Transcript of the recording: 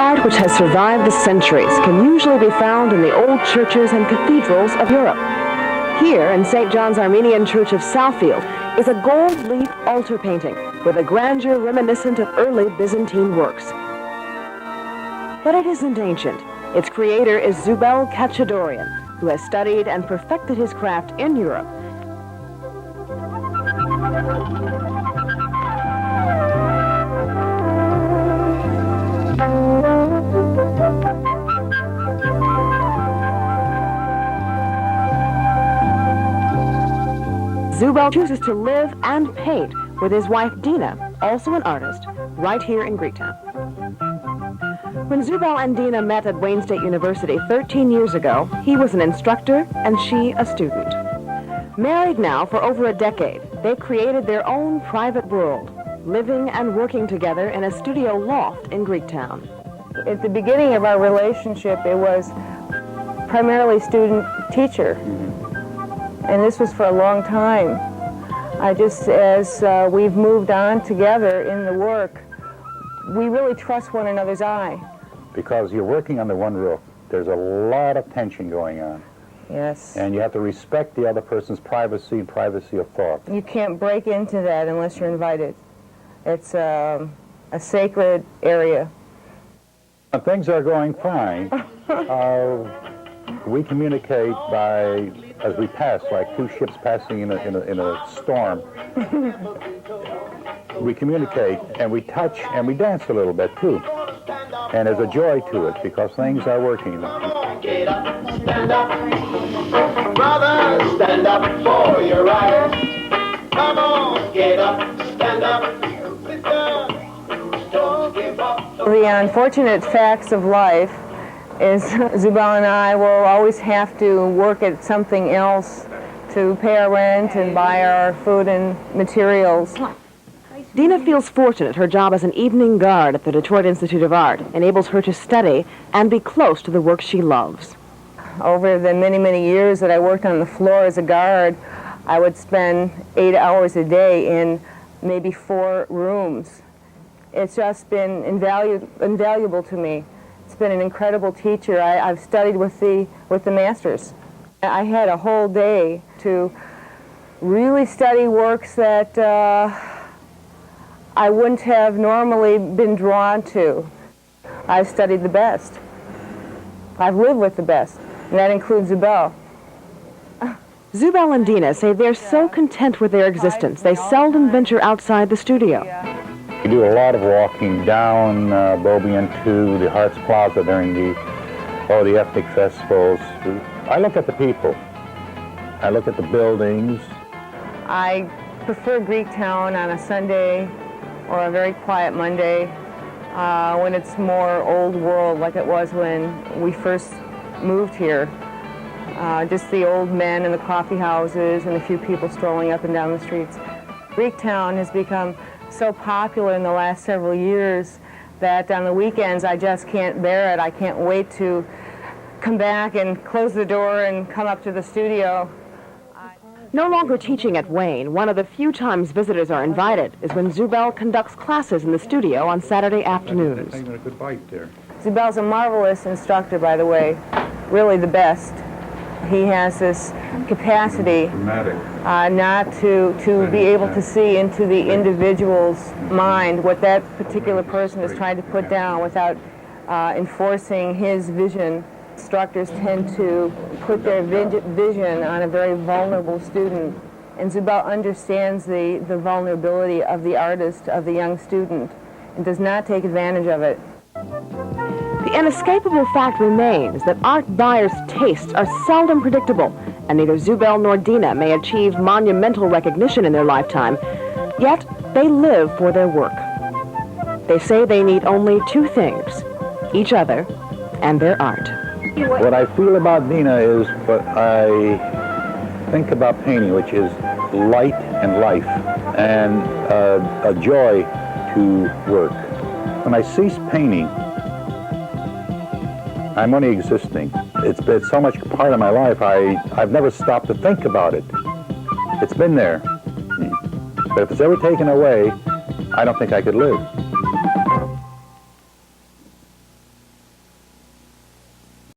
art which has survived the centuries can usually be found in the old churches and cathedrals of Europe. Here in St. John's Armenian Church of Southfield is a gold-leaf altar painting with a grandeur reminiscent of early Byzantine works. But it isn't ancient. Its creator is Zubel, who has studied and perfected his craft in Europe. Zubel chooses to live and paint with his wife Deena, also an artist, right here in Greektown. When Zubel and Deena met at Wayne State University 13 years ago, he was an instructor and she a student. Married now for over a decade, they created their own private world, living and working together in a studio loft in Greektown. At the beginning of our relationship, it was primarily student-teacher. And this was for a long time. As we've moved on together in the work, we really trust one another's eye. Because you're working under one roof, there's a lot of tension going on. Yes. And you have to respect the other person's privacy and privacy of thought. You can't break into that unless you're invited. It's a sacred area. When things are going fine, we communicate by, as we pass, like two ships passing in a storm. We communicate and we touch and we dance a little bit too. And there's a joy to it because things are working. Get up, stand up. Brothers, stand up for your rights. Come on, get up, stand up. Don't give up. The unfortunate facts of life is Zubel and I will always have to work at something else to pay our rent and buy our food and materials. Deena feels fortunate her job as an evening guard at the Detroit Institute of Art enables her to study and be close to the work she loves. Over the many, many years that I worked on the floor as a guard, I would spend 8 hours a day in maybe 4 rooms. It's just been invaluable to me. It's been an incredible teacher. I've studied with the masters. I had a whole day to really study works that I wouldn't have normally been drawn to. I've studied the best. I've lived with the best, and that includes Zubel. Zubel and Deena say they're so content with their existence, they seldom venture outside the studio. We do a lot of walking down Bobian to the Hearts Plaza during the ethnic festivals. I look at the people. I look at the buildings. I prefer Greektown on a Sunday or a very quiet Monday when it's more old world like it was when we first moved here. Just the old men in the coffee houses and a few people strolling up and down the streets. Greektown has become so popular in the last several years that on the weekends I just can't bear it. I can't wait to come back and close the door and come up to the studio. No longer teaching at Wayne, one of the few times visitors are invited is when Zubel conducts classes in the studio on Saturday afternoons. Taking a good bite there. Zubel's a marvelous instructor, by the way, really the best. He has this capacity not to be able to see into the individual's mind what that particular person is trying to put down without enforcing his vision. Instructors tend to put their vision on a very vulnerable student, and Zubel understands the vulnerability of the artist, of the young student, and does not take advantage of it. The inescapable fact remains that art buyers' tastes are seldom predictable, and neither Zubel nor Deena may achieve monumental recognition in their lifetime, yet they live for their work. They say they need only 2 things, each other and their art. What I feel about Deena is what I think about painting, which is light and life, and a joy to work. When I cease painting, I'm only existing. It's been so much part of my life, I've never stopped to think about it. It's been there. But if it's ever taken away, I don't think I could live.